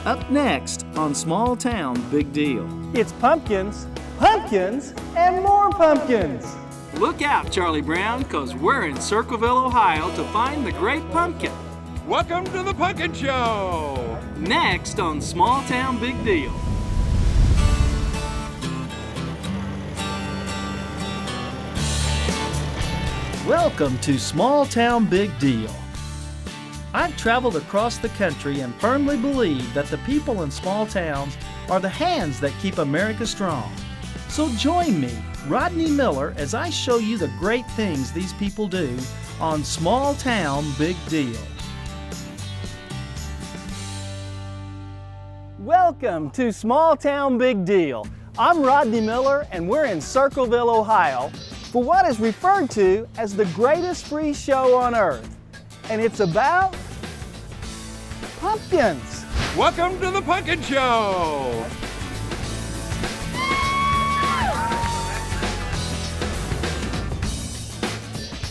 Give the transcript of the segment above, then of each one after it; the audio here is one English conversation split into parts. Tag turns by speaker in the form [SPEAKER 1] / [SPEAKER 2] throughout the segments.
[SPEAKER 1] Up next on Small Town Big Deal.
[SPEAKER 2] It's pumpkins, pumpkins, and more pumpkins.
[SPEAKER 1] Look out, Charlie Brown, because we're in Circleville, Ohio to find the great pumpkin.
[SPEAKER 3] Welcome to the Pumpkin Show!
[SPEAKER 1] Next on Small Town Big Deal. Welcome to Small Town Big Deal. I've traveled across the country and firmly believe that the people in small towns are the hands that keep America strong. So join me, Rodney Miller, as I show you the great things these people do on Small Town Big Deal.
[SPEAKER 2] Welcome to Small Town Big Deal. I'm Rodney Miller, and we're in Circleville, Ohio, for what is referred to as the greatest free show on earth. And it's about pumpkins.
[SPEAKER 3] Welcome to the Pumpkin Show!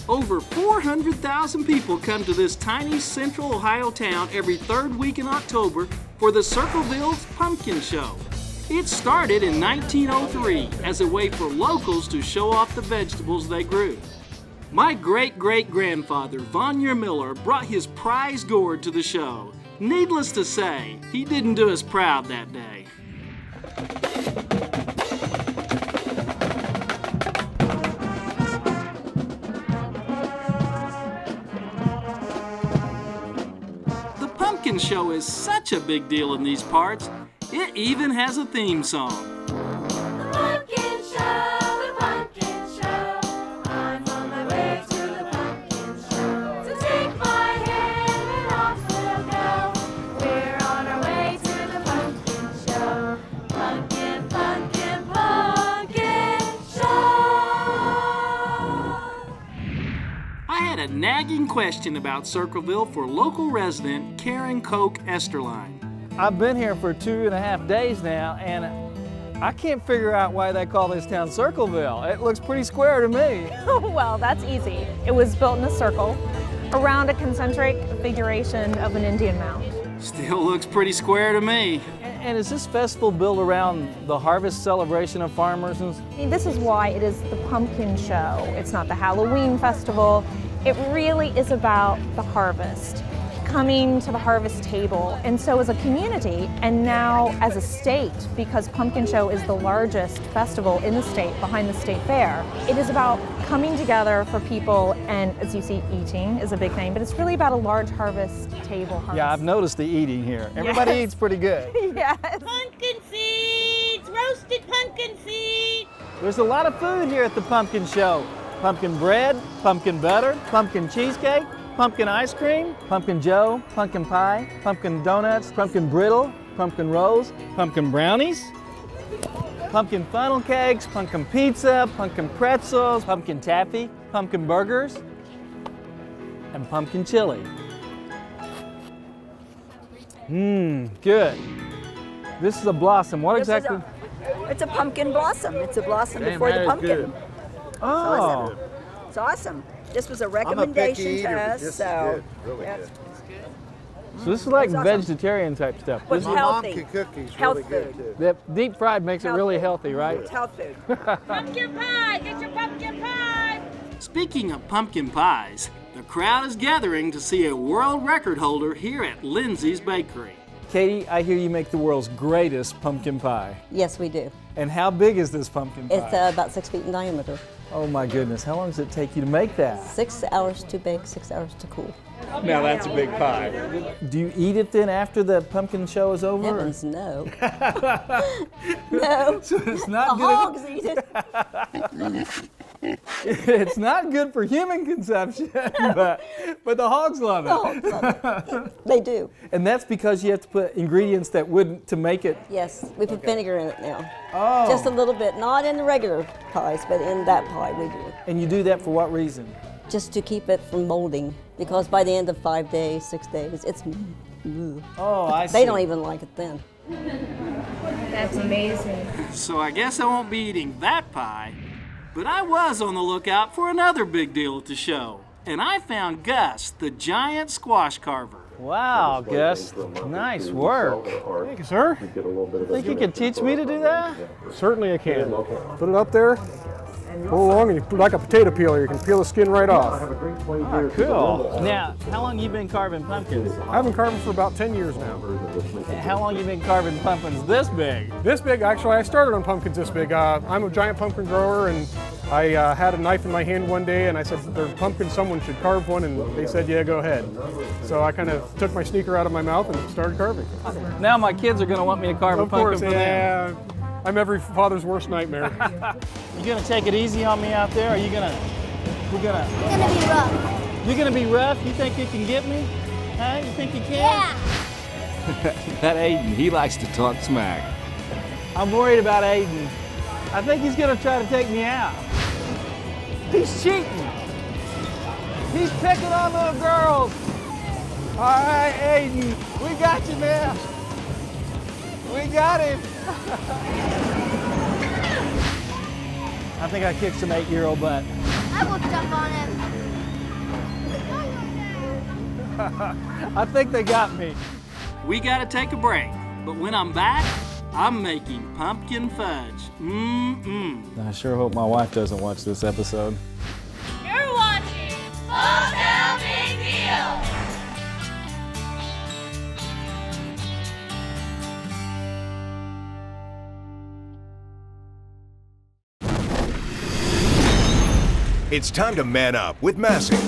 [SPEAKER 1] Over 400,000 people come to this tiny central Ohio town every third week in October for the Circleville's Pumpkin Show. It started in 1903 as a way for locals to show off the vegetables they grew. My great-great-grandfather, Vanderpool Miller, brought his prize gourd to the show. Needless to say, he didn't do us proud that day. The Pumpkin Show is such a big deal in these parts, it even has a theme song. A nagging question about Circleville for local resident Karen Koch Esterline.
[SPEAKER 2] I've been here for 2.5 days now, and I can't figure out why they call this town Circleville. It looks pretty square to me.
[SPEAKER 4] Well, that's easy. It was built in a circle around a concentric configuration of an Indian mound.
[SPEAKER 1] Still looks pretty square to me.
[SPEAKER 2] And is this festival built around the harvest celebration of farmers?
[SPEAKER 4] This is why it is the Pumpkin Show. It's not the Halloween festival. It really is about the harvest, coming to the harvest table. And so as a community, and now as a state, because Pumpkin Show is the largest festival in the state behind the state fair, it is about coming together for people, and as you see, eating is a big thing, but it's really about a large harvest table harvest.
[SPEAKER 2] Yeah, I've noticed the eating here. Everybody eats pretty good.
[SPEAKER 4] Yes.
[SPEAKER 5] Pumpkin seeds, roasted pumpkin seeds.
[SPEAKER 2] There's a lot of food here at the Pumpkin Show. Pumpkin bread, pumpkin butter, pumpkin cheesecake, pumpkin ice cream, pumpkin joe, pumpkin pie, pumpkin donuts, pumpkin brittle, pumpkin rolls, pumpkin brownies, pumpkin funnel cakes, pumpkin pizza, pumpkin pretzels, pumpkin taffy, pumpkin burgers, and pumpkin chili. Good. This is a blossom. What exactly?
[SPEAKER 5] It's a pumpkin blossom. It's a blossom before the pumpkin.
[SPEAKER 2] Oh.
[SPEAKER 5] It's awesome. This was a recommendation to us, so.
[SPEAKER 3] Really good.
[SPEAKER 2] So this is like
[SPEAKER 5] It's awesome.
[SPEAKER 2] vegetarian type stuff.
[SPEAKER 5] But it's
[SPEAKER 3] My mom
[SPEAKER 5] healthy.
[SPEAKER 3] can cook these
[SPEAKER 5] Health
[SPEAKER 3] really good
[SPEAKER 5] food.
[SPEAKER 3] too.
[SPEAKER 2] The deep fried makes it really healthy, right?
[SPEAKER 5] It's health food.
[SPEAKER 6] Pumpkin pie! Get your pumpkin pie!
[SPEAKER 1] Speaking of pumpkin pies, the crowd is gathering to see a world record holder here at Lindsay's Bakery.
[SPEAKER 2] Katie, I hear you make the world's greatest pumpkin pie.
[SPEAKER 7] Yes, we do.
[SPEAKER 2] And how big is this pumpkin pie?
[SPEAKER 7] It's about 6 feet in diameter.
[SPEAKER 2] Oh my goodness, how long does it take you to make that?
[SPEAKER 7] 6 hours to bake, 6 hours to cool.
[SPEAKER 3] Now that's a big pie.
[SPEAKER 2] Do you eat it then after the pumpkin show is over?
[SPEAKER 7] Heavens, no. No.
[SPEAKER 2] So it's
[SPEAKER 7] The
[SPEAKER 2] not
[SPEAKER 7] hogs
[SPEAKER 2] good.
[SPEAKER 7] eat it.
[SPEAKER 2] It's not good for human consumption, but the hogs love it.
[SPEAKER 7] The hogs love it. They do.
[SPEAKER 2] And that's because you have to put ingredients that wouldn't to make it.
[SPEAKER 7] Yes, we put vinegar in it now.
[SPEAKER 2] Oh.
[SPEAKER 7] Just a little bit, not in the regular pies, but in that pie we do.
[SPEAKER 2] And you do that for what reason?
[SPEAKER 7] Just to keep it from molding, because by the end of 5 days, 6 days, it's.
[SPEAKER 2] Oh, I see.
[SPEAKER 7] They don't even like it then.
[SPEAKER 4] That's amazing.
[SPEAKER 1] So I guess I won't be eating that pie. But I was on the lookout for another big deal at the show. And I found Gus, the giant squash carver.
[SPEAKER 2] Wow, Gus, nice work.
[SPEAKER 8] Thank you, sir.
[SPEAKER 2] Think you can teach me to do that?
[SPEAKER 8] Certainly I can. Put it up there, pull along, and you put like a potato peeler. You can peel the skin right off.
[SPEAKER 2] Oh, cool. Now, how long you been carving pumpkins?
[SPEAKER 8] I've been carving for about 10 years now.
[SPEAKER 2] How long you been carving pumpkins this big?
[SPEAKER 8] This big, actually, I started on pumpkins this big. I'm a giant pumpkin grower, and I had a knife in my hand one day, and I said, there's pumpkin, someone should carve one, and they said, yeah, go ahead. So I kind of took my sneaker out of my mouth and started carving.
[SPEAKER 2] Now my kids are going to want me to carve a pumpkin for them.
[SPEAKER 8] Yeah. I'm every father's worst nightmare.
[SPEAKER 2] You gonna take it easy on me out there? Or are you gonna?
[SPEAKER 9] It's gonna be rough.
[SPEAKER 2] You're gonna be rough? You think you can get me? Huh? You think you can?
[SPEAKER 9] Yeah.
[SPEAKER 3] That Aidan, he likes to talk smack.
[SPEAKER 2] I'm worried about Aidan. I think he's gonna try to take me out. He's cheating. He's picking on little girls. All right, Aidan, we got you now. We got him. I think I kicked some 8-year-old butt.
[SPEAKER 9] I will jump on him.
[SPEAKER 2] I think they got me.
[SPEAKER 1] We gotta take a break, but when I'm back, I'm making pumpkin fudge.
[SPEAKER 2] I sure hope my wife doesn't watch this episode.
[SPEAKER 6] You're watching Small Town Big Deal.
[SPEAKER 10] It's time to man up with Maxson.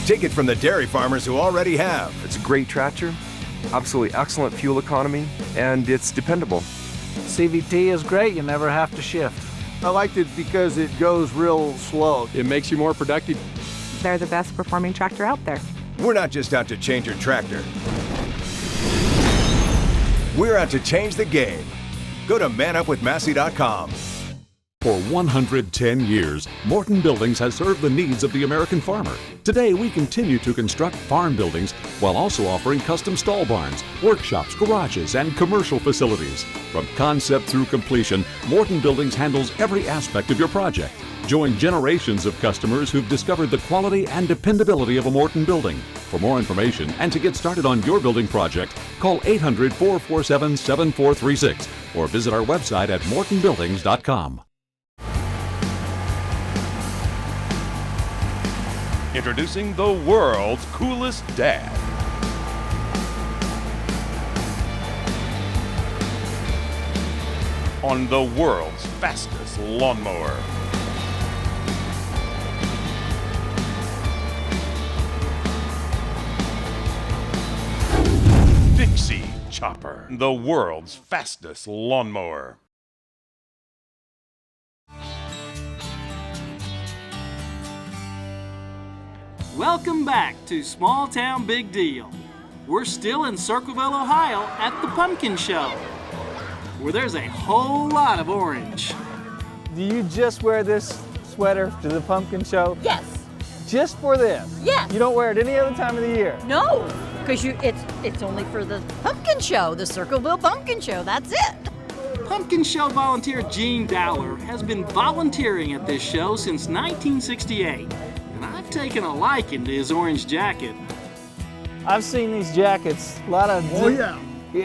[SPEAKER 10] Take it from the dairy farmers who already have.
[SPEAKER 11] It's a great tractor, absolutely excellent fuel economy, and it's dependable.
[SPEAKER 2] CVT is great, you never have to shift.
[SPEAKER 12] I liked it because it goes real slow.
[SPEAKER 3] It makes you more productive.
[SPEAKER 13] They're the best performing tractor out there.
[SPEAKER 10] We're not just out to change your tractor. We're out to change the game. Go to manupwithmassey.com.
[SPEAKER 14] For 110 years, Morton Buildings has served the needs of the American farmer. Today, we continue to construct farm buildings while also offering custom stall barns, workshops, garages, and commercial facilities. From concept through completion, Morton Buildings handles every aspect of your project. Join generations of customers who've discovered the quality and dependability of a Morton building. For more information and to get started on your building project, call 800-447-7436 or visit our website at mortonbuildings.com.
[SPEAKER 15] Introducing the world's coolest dad. On the world's fastest lawnmower. Dixie Chopper, the world's fastest lawnmower.
[SPEAKER 1] Welcome back to Small Town Big Deal. We're still in Circleville, Ohio at the Pumpkin Show, where there's a whole lot of orange.
[SPEAKER 2] Do you just wear this sweater to the pumpkin show?
[SPEAKER 16] Yes.
[SPEAKER 2] Just for this?
[SPEAKER 16] Yes.
[SPEAKER 2] You don't wear it any other time of the year?
[SPEAKER 16] No, because it's only for the pumpkin show, the Circleville Pumpkin Show, that's it.
[SPEAKER 1] Pumpkin Show volunteer Gene Dowler has been volunteering at this show since 1968. I've taken a liking to his orange jacket.
[SPEAKER 2] I've seen these jackets, a lot of...
[SPEAKER 17] Oh yeah.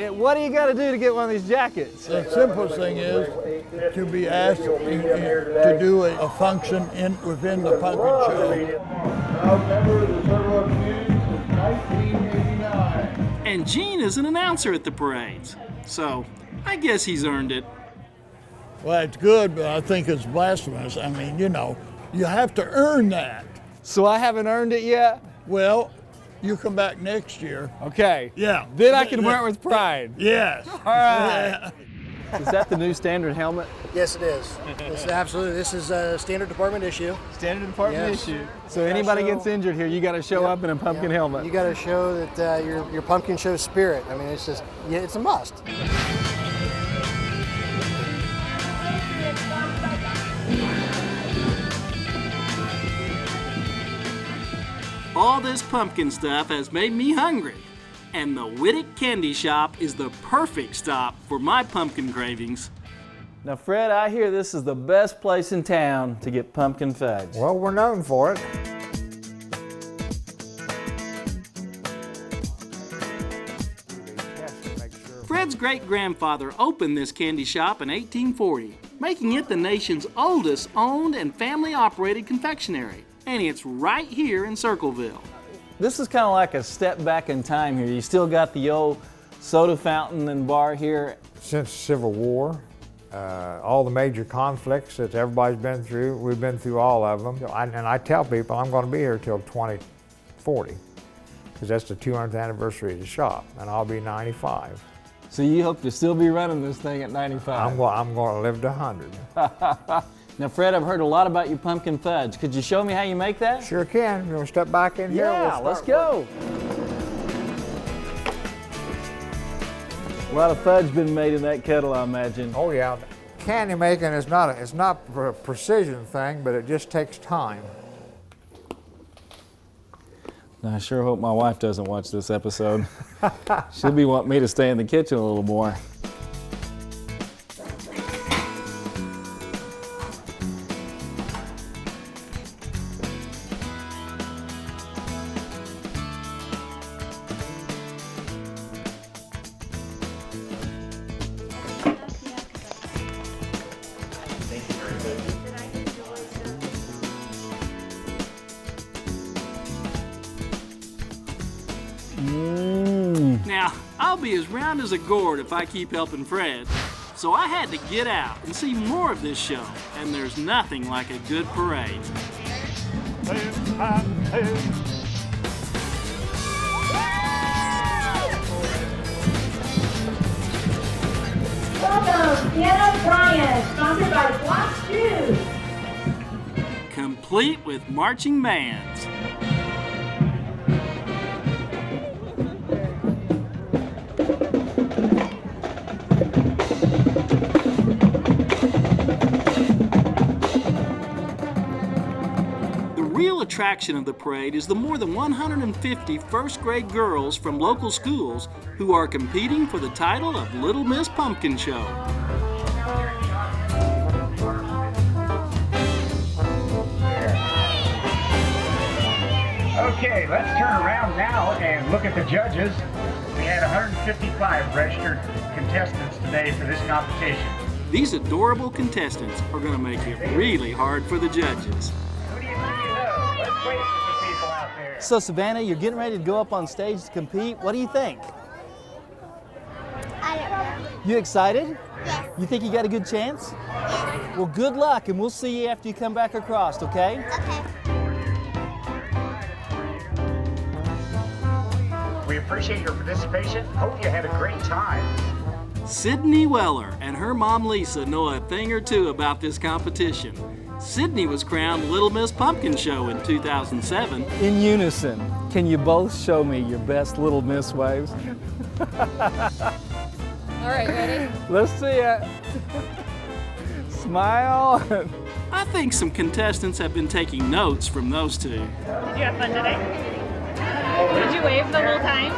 [SPEAKER 2] What do you got to do to get one of these jackets?
[SPEAKER 17] The simplest thing is to be asked to do a function within the pumpkin show.
[SPEAKER 18] Member of the Circle of News since 1989.
[SPEAKER 1] And Gene is an announcer at the parades, so I guess he's earned it.
[SPEAKER 17] Well, it's good, but I think it's blasphemous. I mean, you know, you have to earn that.
[SPEAKER 2] So I haven't earned it yet?
[SPEAKER 17] Well, you come back next year.
[SPEAKER 2] Okay.
[SPEAKER 17] Yeah.
[SPEAKER 2] Then I can wear it with pride.
[SPEAKER 17] Yes.
[SPEAKER 2] All right. Is that the new standard helmet?
[SPEAKER 19] Yes, it is. Absolutely. This is a standard department issue.
[SPEAKER 2] Standard department issue. So anybody gets injured here, you got to show up in a pumpkin helmet.
[SPEAKER 19] You got to show that your pumpkin show spirit. I mean, it's just, yeah, it's a must.
[SPEAKER 1] All this pumpkin stuff has made me hungry, and the Whittick Candy Shop is the perfect stop for my pumpkin cravings.
[SPEAKER 2] Now, Fred, I hear this is the best place in town to get pumpkin fudge.
[SPEAKER 12] Well, we're known for it.
[SPEAKER 1] Fred's great-grandfather opened this candy shop in 1840, making it the nation's oldest owned and family-operated confectionery. And it's right here in Circleville.
[SPEAKER 2] This is kind of like a step back in time here. You still got the old soda fountain and bar here.
[SPEAKER 20] Since the Civil War, all the major conflicts that everybody's been through, we've been through all of them. And I tell people I'm going to be here till 2040, because that's the 200th anniversary of the shop, and I'll be 95.
[SPEAKER 2] So you hope to still be running this thing at 95?
[SPEAKER 20] I'm going to live to 100.
[SPEAKER 2] Now, Fred, I've heard a lot about your pumpkin fudge. Could you show me how you make that?
[SPEAKER 20] Sure can. You want to step back in here?
[SPEAKER 2] Yeah, let's go. A lot of fudge been made in that kettle, I imagine.
[SPEAKER 20] Oh yeah. Candy making is not a precision thing, but it just takes time.
[SPEAKER 2] I sure hope my wife doesn't watch this episode. She'll be wanting me to stay in the kitchen a little more.
[SPEAKER 1] Now, I'll be as round as a gourd if I keep helping Fred. So I had to get out and see more of this show, and there's nothing like a good parade.
[SPEAKER 6] Welcome, Piano Brian, sponsored by Block Shoes.
[SPEAKER 1] Complete with marching bands. The real attraction of the parade is the more than 150 first-grade girls from local schools who are competing for the title of Little Miss Pumpkin Show.
[SPEAKER 21] Okay, let's turn around now and look at the judges. We had 155 registered contestants today for this competition.
[SPEAKER 1] These adorable contestants are going to make it really hard for the judges.
[SPEAKER 21] Let's wait for some people out there.
[SPEAKER 2] So Savannah, you're getting ready to go up on stage to compete. What do you think?
[SPEAKER 9] I don't know.
[SPEAKER 2] You excited?
[SPEAKER 9] Yes.
[SPEAKER 2] You think you got a good chance?
[SPEAKER 9] Yes.
[SPEAKER 2] Well, good luck, and we'll see you after you come back across, okay?
[SPEAKER 9] Okay.
[SPEAKER 21] We appreciate your participation. Hope you had a great time.
[SPEAKER 1] Sydney Weller and her mom Lisa know a thing or two about this competition. Sydney was crowned Little Miss Pumpkin Show in 2007.
[SPEAKER 2] In unison, can you both show me your best Little Miss waves?
[SPEAKER 6] All right, ready?
[SPEAKER 2] Let's see it. Smile.
[SPEAKER 1] I think some contestants have been taking notes from those two.
[SPEAKER 6] Did you have fun today? Did you wave the whole time?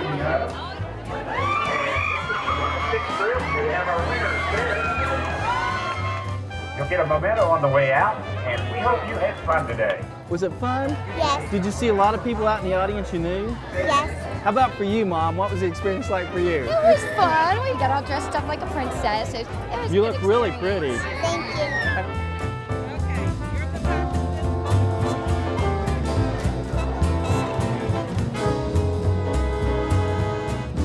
[SPEAKER 21] You'll get a memento on the way out, and we hope you had fun today.
[SPEAKER 2] Was it fun?
[SPEAKER 9] Yes.
[SPEAKER 2] Did you see a lot of people out in the audience you knew?
[SPEAKER 9] Yes.
[SPEAKER 2] How about for you, Mom? What was the experience like for you?
[SPEAKER 9] It was fun. We got all dressed up like a princess. It was
[SPEAKER 2] You
[SPEAKER 9] a good
[SPEAKER 2] look really
[SPEAKER 9] experience.
[SPEAKER 2] pretty.
[SPEAKER 9] Thank you.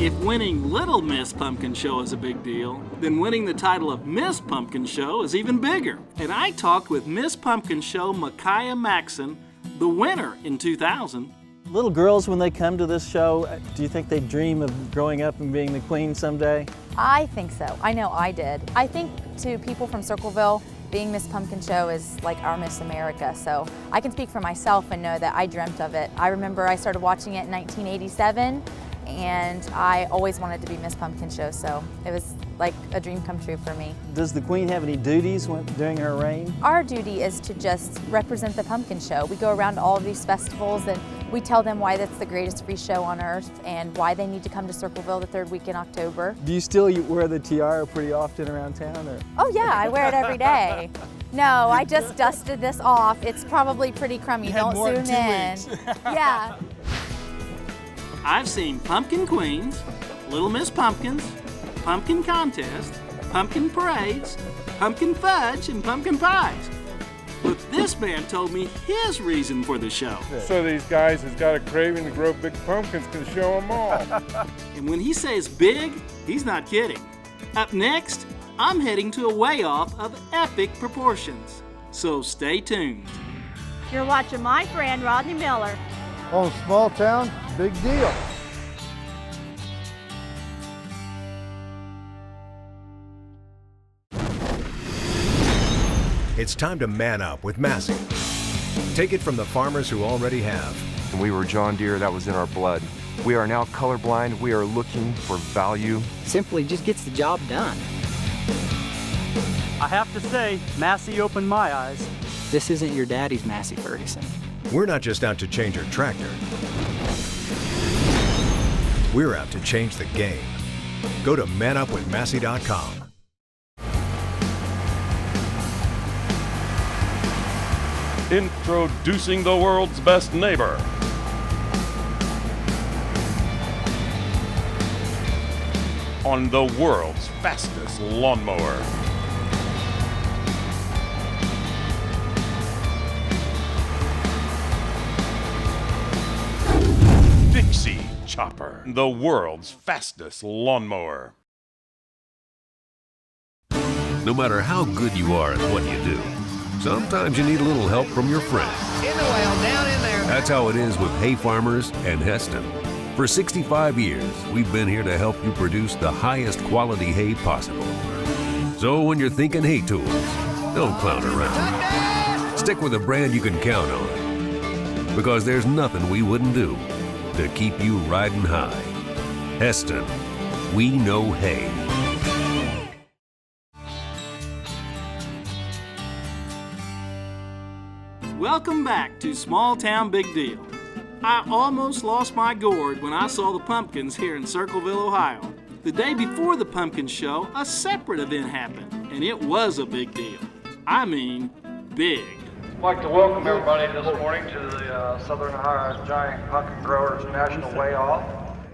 [SPEAKER 1] If winning Little Miss Pumpkin Show is a big deal, then winning the title of Miss Pumpkin Show is even bigger. And I talked with Miss Pumpkin Show Makiah Maxson, the winner in 2000.
[SPEAKER 2] Little girls, when they come to this show, do you think they dream of growing up and being the queen someday?
[SPEAKER 22] I think so. I know I did. I think to people from Circleville, being Miss Pumpkin Show is like our Miss America. So I can speak for myself and know that I dreamt of it. I remember I started watching it in 1987. And I always wanted to be Miss Pumpkin Show, so it was like a dream come true for me.
[SPEAKER 2] Does the queen have any duties during her reign?
[SPEAKER 22] Our duty is to just represent the Pumpkin Show. We go around to all of these festivals and we tell them why that's the greatest free show on earth and why they need to come to Circleville the third week in October.
[SPEAKER 2] Do you still wear the tiara pretty often around town? Or?
[SPEAKER 22] Oh yeah, I wear it every day. No, I just dusted this off. It's probably pretty crummy. Don't zoom in. Yeah.
[SPEAKER 1] I've seen Pumpkin Queens, Little Miss Pumpkins, pumpkin contest, pumpkin parades, pumpkin fudge, and pumpkin pies. But this man told me his reason for the show.
[SPEAKER 5] So these guys has got a craving to grow big pumpkins can show them all.
[SPEAKER 1] And when he says big, he's not kidding. Up next, I'm heading to a weigh-off of epic proportions. So stay tuned.
[SPEAKER 6] You're watching my friend Rodney Miller.
[SPEAKER 12] On Small Town Big Deal.
[SPEAKER 10] It's time to man up with Maxson. Take it from the farmers who already have.
[SPEAKER 11] We were John Deere, that was in our blood. We are now colorblind. We are looking for value.
[SPEAKER 7] Simply just gets the job done.
[SPEAKER 23] I have to say, Massey opened my eyes.
[SPEAKER 7] This isn't your daddy's Massey Ferguson.
[SPEAKER 10] We're not just out to change our tractor. We're out to change the game. Go to manupwithmassey.com.
[SPEAKER 15] Introducing the world's best neighbor. On the world's fastest lawnmower. Dixie Chopper, the world's fastest lawnmower.
[SPEAKER 24] No matter how good you are at what you do, sometimes you need a little help from your friends.
[SPEAKER 25] In the well, down in there.
[SPEAKER 24] That's how it is with Hay Farmers and Heston. For 65 years, we've been here to help you produce the highest quality hay possible. So when you're thinking hay tools, don't clown around. Stick with a brand you can count on. Because there's nothing we wouldn't do to keep you riding high. Heston, we know hay.
[SPEAKER 1] Welcome back to Small Town Big Deal. I almost lost my gourd when I saw the pumpkins here in Circleville, Ohio. The day before the pumpkin show, a separate event happened, and it was a big deal. I mean, big.
[SPEAKER 26] I'd like to welcome everybody this morning to the Southern Ohio Giant Pumpkin Growers National Weigh-Off.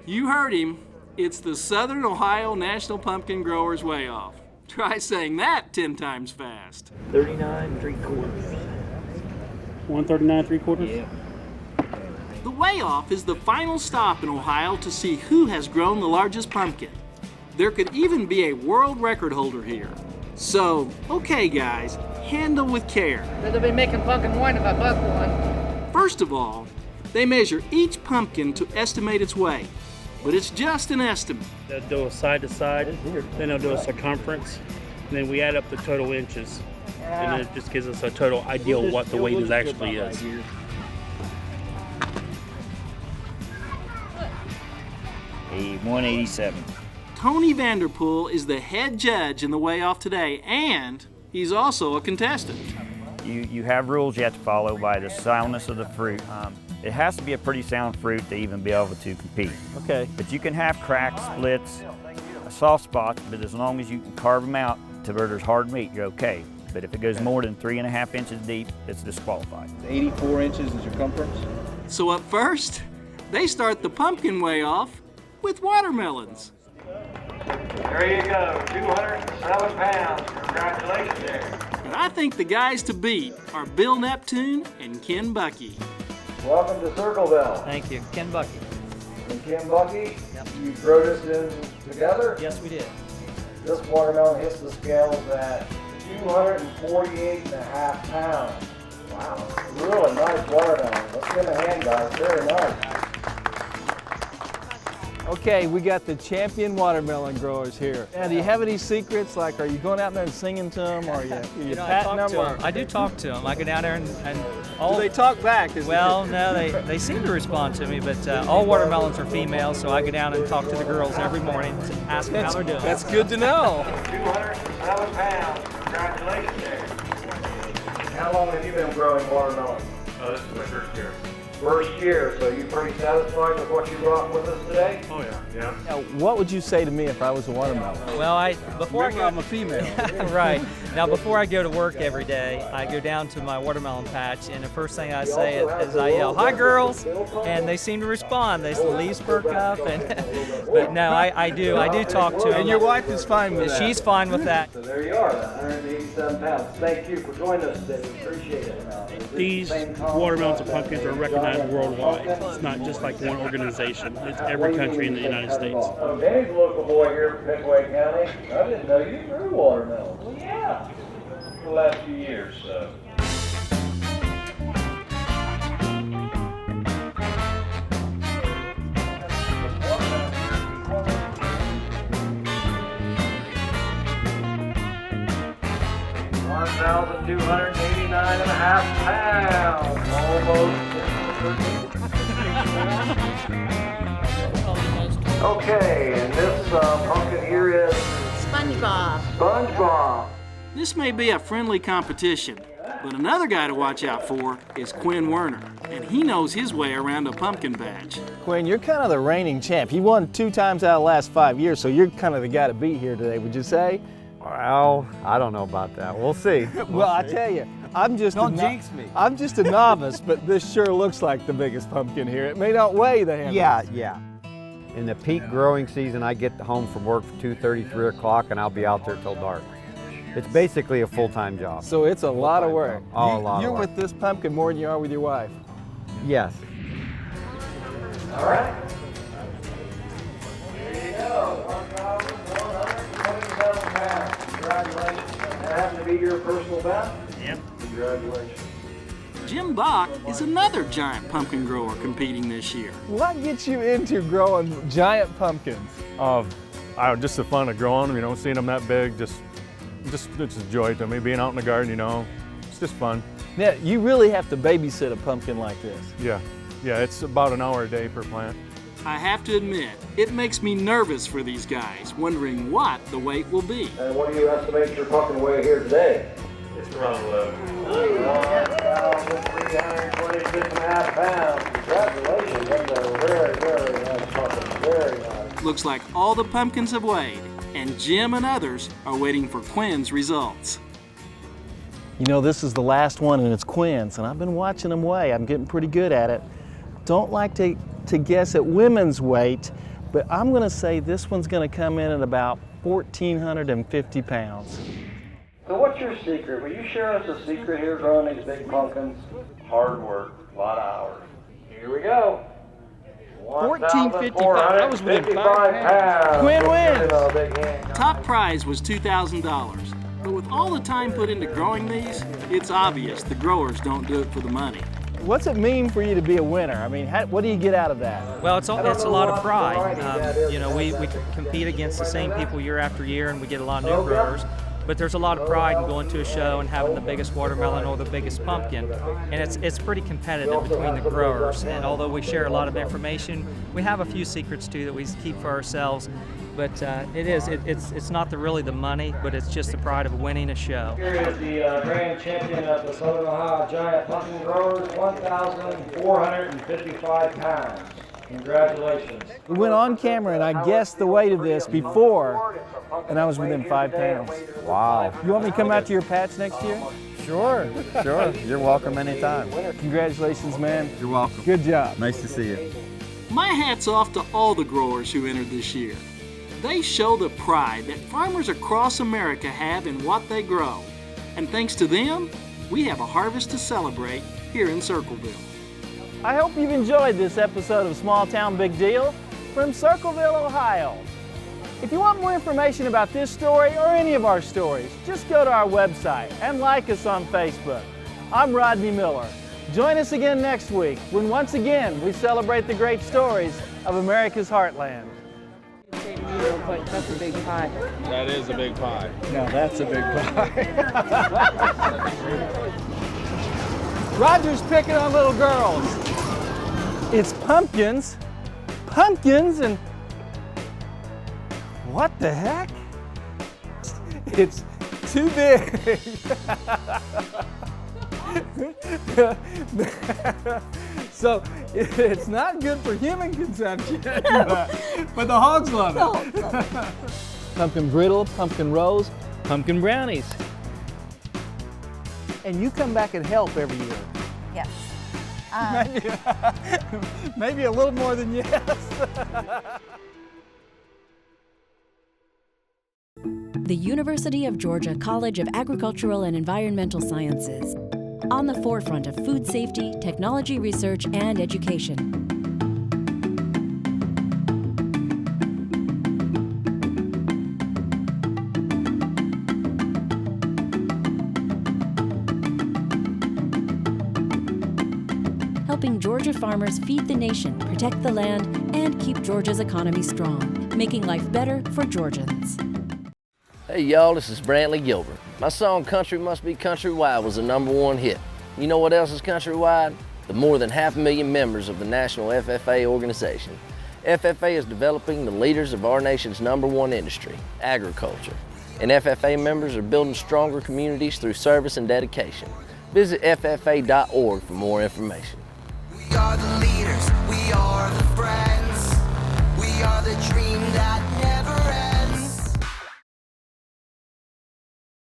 [SPEAKER 1] You heard him. It's the Southern Ohio National Pumpkin Growers Weigh-Off. Try saying that 10 times fast.
[SPEAKER 23] 39 3/4. 139 3/4?
[SPEAKER 1] Yeah. The weigh-off is the final stop in Ohio to see who has grown the largest pumpkin. There could even be a world record holder here. So, okay guys, handle with care.
[SPEAKER 27] They'll be making pumpkin wine if I buck one.
[SPEAKER 1] First of all, they measure each pumpkin to estimate its weight, but it's just an estimate.
[SPEAKER 23] They'll do a side to side, then they'll do a circumference, and then we add up the total inches. And it just gives us a total idea of what the weight is actually is.
[SPEAKER 28] A 187.
[SPEAKER 1] Tony Vanderpool is the head judge in the weigh-off today, and he's also a contestant.
[SPEAKER 28] You have rules you have to follow by the soundness of the fruit. It has to be a pretty sound fruit to even be able to compete.
[SPEAKER 2] Okay.
[SPEAKER 28] But you can have cracks, splits, soft spots, but as long as you can carve them out to where there's hard meat, you're okay. But if it goes more than 3.5 inches deep, it's disqualified.
[SPEAKER 29] 84 inches in circumference.
[SPEAKER 1] So up first, they start the pumpkin weigh-off with watermelons.
[SPEAKER 26] There you go, 207 pounds. Congratulations there.
[SPEAKER 1] But I think the guys to beat are Bill Neptune and Ken Buckey.
[SPEAKER 26] Welcome to Circleville.
[SPEAKER 23] Thank you. Ken Buckey.
[SPEAKER 26] And Ken Buckey, you throw this in together?
[SPEAKER 23] Yes, we did.
[SPEAKER 26] This watermelon hits the scales at 248.5 pounds. Wow, really nice watermelon. Let's give him a hand, guys. Very nice.
[SPEAKER 2] Okay, we got the champion watermelon growers here. Now, do you have any secrets? Like, are you going out there and singing to them, or are you patting them? Or?
[SPEAKER 23] I do talk to them. I go down there and all.
[SPEAKER 2] Do they talk back?
[SPEAKER 23] Well, no, they seem to respond to me, but all watermelons are female, so I go down and talk to the girls every morning to ask them how they're doing.
[SPEAKER 2] That's good to know.
[SPEAKER 26] 207 pounds. Congratulations there. How long have you been growing watermelon?
[SPEAKER 30] This is my first year.
[SPEAKER 26] First year, so you pretty satisfied with what you brought with us today?
[SPEAKER 5] Oh yeah.
[SPEAKER 2] Now, what would you say to me if I was a watermelon?
[SPEAKER 3] Well, I'm
[SPEAKER 2] a female.
[SPEAKER 3] Right. Now, before I go to work every day, I go down to my watermelon patch, and the first thing I say is I yell, "Hi, girls!" and they seem to respond. The leaves perk up, but no, I do talk to them.
[SPEAKER 2] And your wife is fine with that?
[SPEAKER 3] She's fine with that.
[SPEAKER 26] So there you are, 187 pounds. Thank you for joining us today. We appreciate it.
[SPEAKER 23] These watermelons and pumpkins are recognized worldwide. It's not just like one organization. It's every country in the United States.
[SPEAKER 26] Danny's a local boy here from Pickaway County. I didn't know you grew watermelons. Well, yeah. For the last few years, so. £1,289.5 pounds. Almost. Okay, and this pumpkin here is
[SPEAKER 9] SpongeBob.
[SPEAKER 26] SpongeBob.
[SPEAKER 1] This may be a friendly competition, but another guy to watch out for is Quinn Werner, and he knows his way around a pumpkin patch.
[SPEAKER 2] Quinn, you're kind of the reigning champ. You won 2 times out of the last 5 years, so you're kind of the guy to beat here today, would you say?
[SPEAKER 4] Well, I don't know about that. We'll see.
[SPEAKER 2] Well, I tell you,
[SPEAKER 4] Don't jinx me.
[SPEAKER 2] I'm just a novice, but this sure looks like the biggest pumpkin here. It may not weigh the hammer.
[SPEAKER 4] Yeah. In the peak growing season, I get home from work for 2:30, 3 o'clock, and I'll be out there till dark. It's basically a full-time job.
[SPEAKER 2] So it's a lot of work.
[SPEAKER 4] Oh, a lot
[SPEAKER 2] You're
[SPEAKER 4] of work.
[SPEAKER 2] with this pumpkin more than you are with your wife.
[SPEAKER 4] Yes.
[SPEAKER 26] All right. There you go. 1,127 pounds. Congratulations. That happened to be your personal best?
[SPEAKER 23] Yep.
[SPEAKER 26] Congratulations.
[SPEAKER 1] Jim Bach is another giant pumpkin grower competing this year.
[SPEAKER 2] What gets you into growing giant pumpkins?
[SPEAKER 5] Just the fun of growing them, seeing them that big, just it's a joy to me, being out in the garden, it's just fun.
[SPEAKER 2] Now, you really have to babysit a pumpkin like this.
[SPEAKER 5] Yeah, it's about an hour a day per plant.
[SPEAKER 1] I have to admit, it makes me nervous for these guys, wondering what the weight will be.
[SPEAKER 26] And what do you estimate your pumpkin weight here today?
[SPEAKER 5] It's around 11.
[SPEAKER 26] 1,326.5 pounds. Congratulations. That's a very, very nice pumpkin. Very nice.
[SPEAKER 1] Looks like all the pumpkins have weighed, and Jim and others are waiting for Quinn's results.
[SPEAKER 2] This is the last one, and it's Quinn's, and I've been watching them weigh. I'm getting pretty good at it. Don't like to guess at women's weight, but I'm going to say this one's going to come in at about 1,450 pounds.
[SPEAKER 26] So what's your secret? Will you share us a secret here growing these big pumpkins? Hard work, a lot of hours. Here we go.
[SPEAKER 2] 1,455. I was within 5
[SPEAKER 26] pounds.
[SPEAKER 2] Quinn wins.
[SPEAKER 1] Top prize was $2,000, but with all the time put into growing these, it's obvious the growers don't do it for the money.
[SPEAKER 2] What's it mean for you to be a winner? I mean, what do you get out of that?
[SPEAKER 3] Well, it's a lot of pride. We compete against the same people year after year, and we get a lot of new growers. But there's a lot of pride in going to a show and having the biggest watermelon or the biggest pumpkin, and it's pretty competitive between the growers. And although we share a lot of information, we have a few secrets too that we keep for ourselves. But it's not really the money, but it's just the pride of winning a show.
[SPEAKER 26] Here is the grand champion of the Southern Ohio Giant Pumpkin Growers, 1,455 pounds. Congratulations.
[SPEAKER 2] We went on camera and I guessed the weight of this before, and I was within 5 pounds.
[SPEAKER 4] Wow.
[SPEAKER 2] You want me to come out to your patch next year?
[SPEAKER 4] Sure. You're welcome anytime.
[SPEAKER 2] Congratulations, man.
[SPEAKER 4] You're welcome.
[SPEAKER 2] Good job.
[SPEAKER 4] Nice to see you.
[SPEAKER 1] My hat's off to all the growers who entered this year. They show the pride that farmers across America have in what they grow. And thanks to them, we have a harvest to celebrate here in Circleville.
[SPEAKER 2] I hope you've enjoyed this episode of Small Town Big Deal from Circleville, Ohio. If you want more information about this story or any of our stories, just go to our website and like us on Facebook. I'm Rodney Miller. Join us again next week when once again we celebrate the great stories of America's heartland.
[SPEAKER 27] That's a big pie.
[SPEAKER 5] That is a big pie.
[SPEAKER 2] No, that's a big pie. Roger's picking on little girls. It's pumpkins, and what the heck? It's too big. So it's not good for human consumption, but the hogs love it. Pumpkin brittle, pumpkin rolls, pumpkin brownies. And you come back and help every year.
[SPEAKER 22] Yes.
[SPEAKER 2] Maybe a little more than yes.
[SPEAKER 8] The University of Georgia College of Agricultural and Environmental Sciences, on the forefront of food safety, technology research, and education. Helping Georgia farmers feed the nation, protect the land, and keep Georgia's economy strong, making life better for Georgians.
[SPEAKER 13] Hey y'all, this is Brantley Gilbert. My song Country Must Be Countrywide was a #1 hit. You know what else is countrywide? The more than 500,000 members of the National FFA organization. FFA is developing the leaders of our nation's #1 industry, agriculture. And FFA members are building stronger communities through service and dedication. Visit FFA.org for more information.
[SPEAKER 25] We are the leaders, we are the brand.